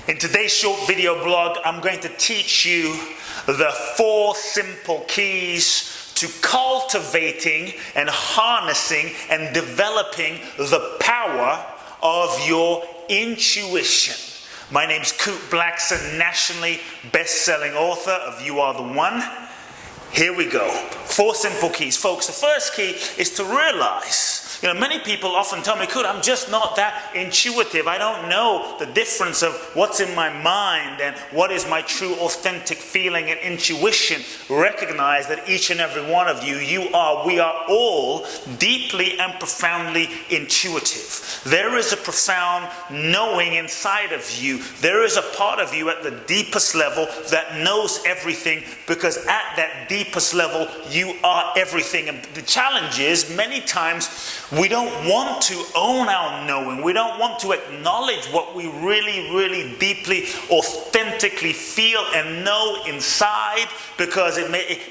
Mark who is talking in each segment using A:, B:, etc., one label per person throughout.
A: In today's short video blog, I'm going to teach you the 4 simple keys to cultivating and harnessing and developing the power of your intuition. My name's Kute, Blackson, nationally best-selling author of You Are the One. Here we go. 4 simple keys. Folks, the first key is to realize, many people often tell me, Kute, I'm just not that intuitive. I don't know the difference of what's in my mind and what is my true authentic feeling and intuition. Recognize that each and every one of you, we are all deeply and profoundly intuitive. There is a profound knowing inside of you. There is a part of you at the deepest level that knows everything, because at that deepest level, you are everything. And the challenge is, many times, we don't want to own our knowing. We don't want to acknowledge what we really deeply, authentically feel and know inside, because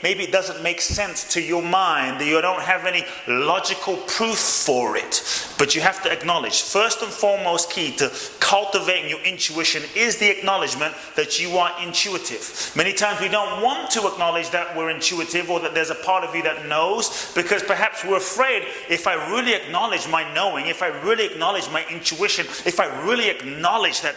A: maybe it doesn't make sense to your mind. You don't have any logical proof for it. But you have to acknowledge, first and foremost key to cultivating your intuition is the acknowledgement that you are intuitive. Many times we don't want to acknowledge that we're intuitive, or that there's a part of you that knows, because perhaps we're afraid, if I really acknowledge my knowing, if I really acknowledge my intuition, if I really acknowledge that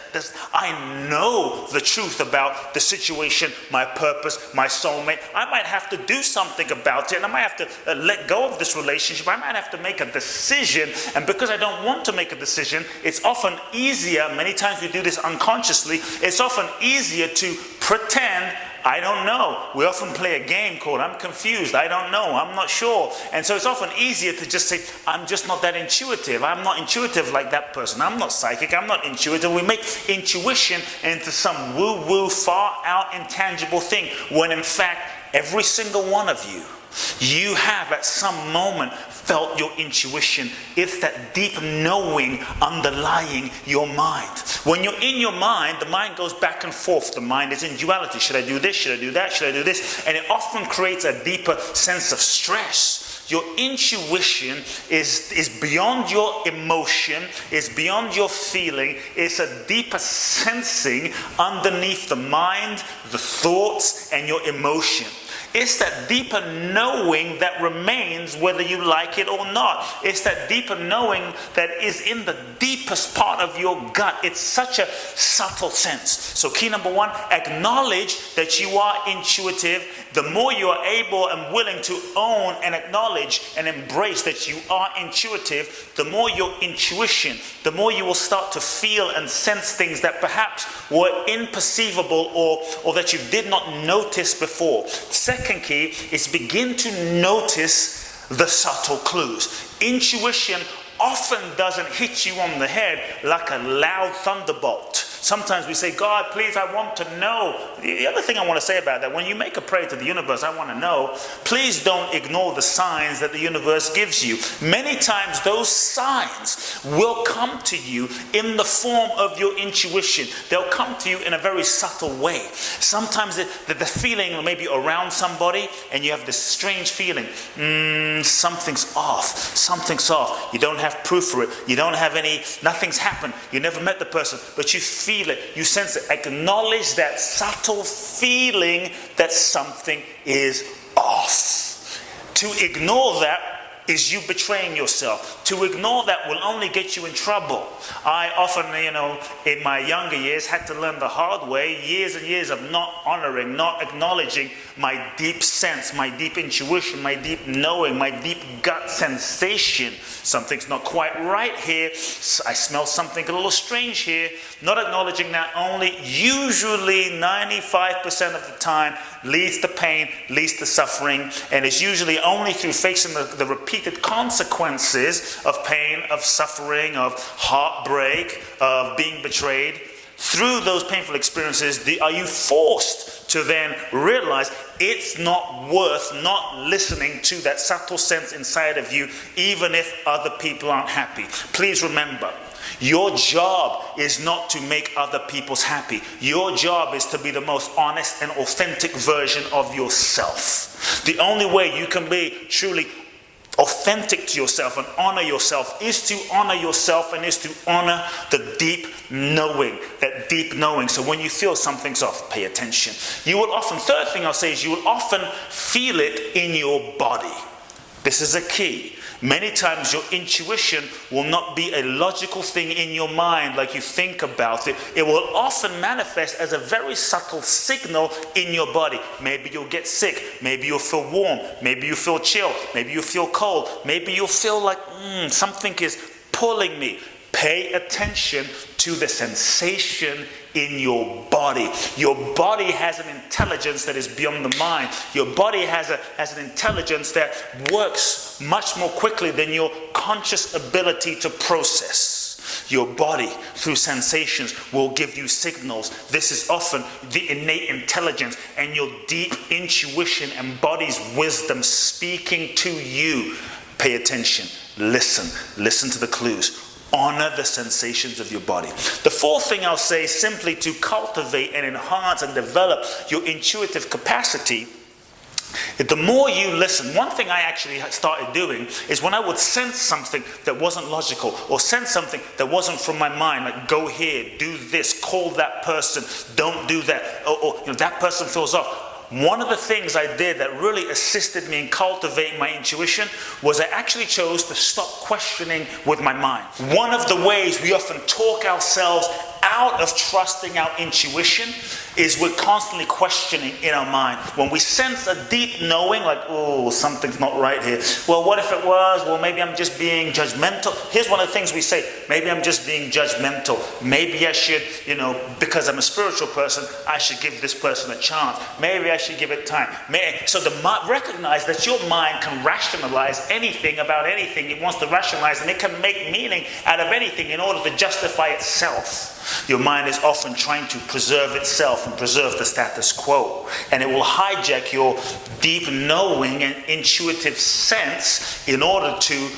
A: I know the truth about the situation, my purpose, my soulmate, I might have to do something about it, and I might have to let go of this relationship. I might have to make a decision, and because I don't want to make a decision, it's often easier, many times we do this unconsciously, it's often easier to pretend I don't know. We often play a game called I'm confused, I don't know, I'm not sure. And so it's often easier to just say, I'm just not that intuitive. I'm not intuitive like that person. I'm not psychic, I'm not intuitive. We make intuition into some woo-woo, far out, intangible thing, when in fact, every single one of you have at some moment felt your intuition. It's that deep knowing underlying your mind. When you're in your mind, the mind goes back and forth. The mind is in duality. Should I do this? Should I do that? Should I do this? And it often creates a deeper sense of stress. Your intuition is beyond your emotion, is beyond your feeling. It's a deeper sensing underneath the mind, the thoughts, and your emotion. It's that deeper knowing that remains whether you like it or not. It's that deeper knowing that is in the deepest part of your gut. It's such a subtle sense. So key number 1, acknowledge that you are intuitive. The more you are able and willing to own and acknowledge and embrace that you are intuitive, the more your intuition, the more you will start to feel and sense things that perhaps were imperceivable or that you did not notice before. Second key is begin to notice the subtle clues. Intuition often doesn't hit you on the head like a loud thunderbolt. Sometimes we say, God, please, I want to know. The other thing I want to say about that, when you make a prayer to the universe, I want to know, please don't ignore the signs that the universe gives you. Many times those signs will come to you in the form of your intuition. They'll come to you in a very subtle way. Sometimes the feeling may be around somebody, and you have this strange feeling, something's off, something's off. You don't have proof for it. You don't have nothing's happened. You never met the person, but you feel it, you sense it. Acknowledge that subtle feeling that something is off. To ignore that is you betraying yourself. To ignore that will only get you in trouble. I often, in my younger years, had to learn the hard way, years and years of not honoring, not acknowledging my deep sense, my deep intuition, my deep knowing, my deep gut sensation. Something's not quite right here. I smell something a little strange here. Not acknowledging that only usually 95% of the time leads to pain, leads to suffering, and it's usually only through facing the repeated consequences of pain, of suffering, of heartbreak, of being betrayed. Through those painful experiences, are you forced to then realize it's not worth not listening to that subtle sense inside of you, even if other people aren't happy. Please remember, your job is not to make other people happy. Your job is to be the most honest and authentic version of yourself. The only way you can be truly authentic to yourself and honor yourself is to honor yourself and is to honor the deep knowing, that deep knowing. So when you feel something's off, pay attention. You will often, third thing I'll say is you will often feel it in your body. This is a key. Many times your intuition will not be a logical thing in your mind like you think about it. It will often manifest as a very subtle signal in your body. Maybe you'll get sick. Maybe you'll feel warm. Maybe you feel chill. Maybe you feel cold. Maybe you'll feel like something is pulling me. Pay attention to the sensation in your body. Your body has an intelligence that is beyond the mind. Your body has an intelligence that works much more quickly than your conscious ability to process. Your body, through sensations, will give you signals. This is often the innate intelligence and your deep intuition and body's wisdom speaking to you. Pay attention. Listen to the clues. Honor the sensations of your body. The fourth thing I'll say, simply to cultivate and enhance and develop your intuitive capacity, the more you listen. One thing I actually started doing is when I would sense something that wasn't logical or sense something that wasn't from my mind, like go here, do this, call that person, don't do that, or that person feels off. One of the things I did that really assisted me in cultivating my intuition was I actually chose to stop questioning with my mind. One of the ways we often talk ourselves out of trusting our intuition is we're constantly questioning in our mind. When we sense a deep knowing, like, oh, something's not right here. Well, what if it was? Well, maybe I'm just being judgmental. Here's one of the things we say. Maybe I'm just being judgmental. Maybe I should, because I'm a spiritual person, I should give this person a chance. Maybe I should give it time. So recognize that your mind can rationalize anything about anything it wants to rationalize, and it can make meaning out of anything in order to justify itself. Your mind is often trying to preserve itself and preserve the status quo. And it will hijack your deep knowing and intuitive sense in order to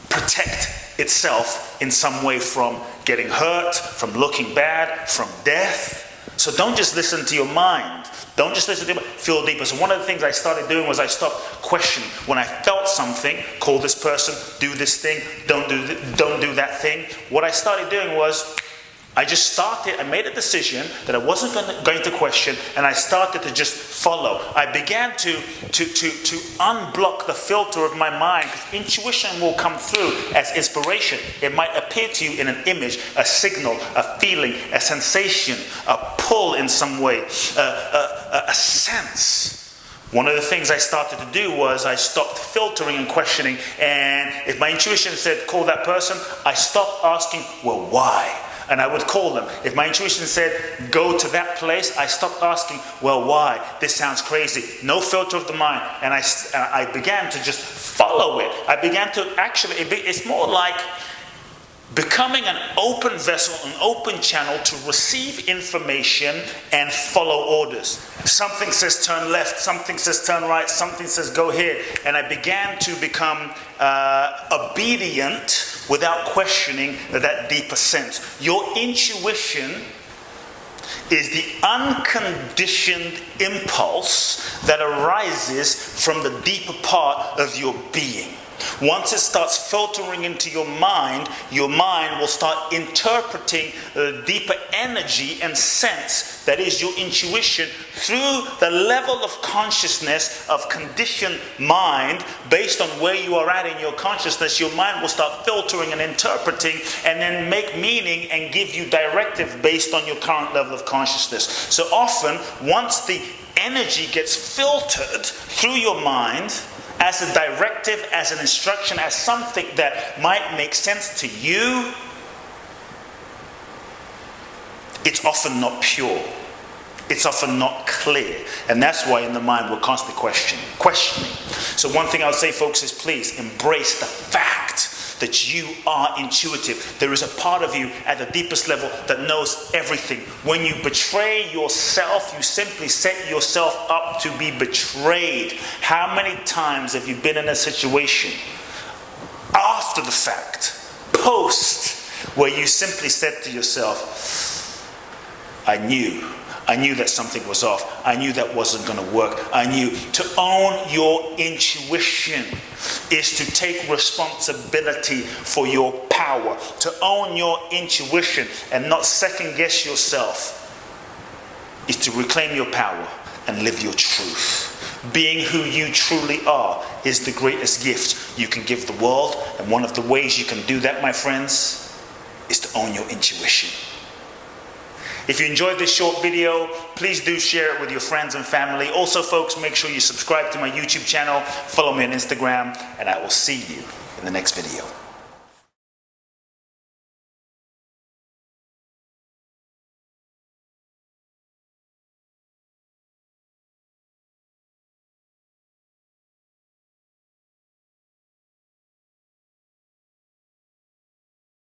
A: protect itself in some way from getting hurt, from looking bad, from death. So don't just listen to your mind. Don't just listen to it, feel deeper. So one of the things I started doing was I stopped questioning. When I felt something, call this person, do this thing, don't do that thing. What I started doing was I made a decision that I wasn't going to question, and I started to just follow. I began to unblock the filter of my mind, because intuition will come through as inspiration. It might appear to you in an image, a signal, a feeling, a sensation, a pull in some way, a sense. One of the things I started to do was I stopped filtering and questioning, and if my intuition said, call that person, I stopped asking, well, why? And I would call them. If my intuition said, go to that place, I stopped asking, well, why? This sounds crazy. No filter of the mind. And I began to just follow it. I began to it's more like becoming an open vessel, an open channel to receive information and follow orders. Something says turn left, something says turn right, something says go here. And I began to become obedient without questioning that deeper sense. Your intuition is the unconditioned impulse that arises from the deeper part of your being. Once it starts filtering into your mind will start interpreting the deeper energy and sense that is your intuition through the level of consciousness of conditioned mind. Based on where you are at in your consciousness, your mind will start filtering and interpreting and then make meaning and give you directive based on your current level of consciousness. So often, once the energy gets filtered through your mind as a directive, as an instruction, as something that might make sense to you, it's often not pure. It's often not clear. And that's why in the mind we're constantly questioning. So one thing I would say, folks, is please embrace the fact that you are intuitive. There is a part of you at the deepest level that knows everything. When you betray yourself, you simply set yourself up to be betrayed. How many times have you been in a situation after the fact, post, where you simply said to yourself, I knew I knew that something was off. I knew that wasn't going to work. I knew to own your intuition is to take responsibility for your power. To own your intuition and not second guess yourself is to reclaim your power and live your truth. Being who you truly are is the greatest gift you can give the world. And one of the ways you can do that, my friends, is to own your intuition. If you enjoyed this short video, please do share it with your friends and family. Also, folks, make sure you subscribe to my YouTube channel, follow me on Instagram, and I will see you in the next video.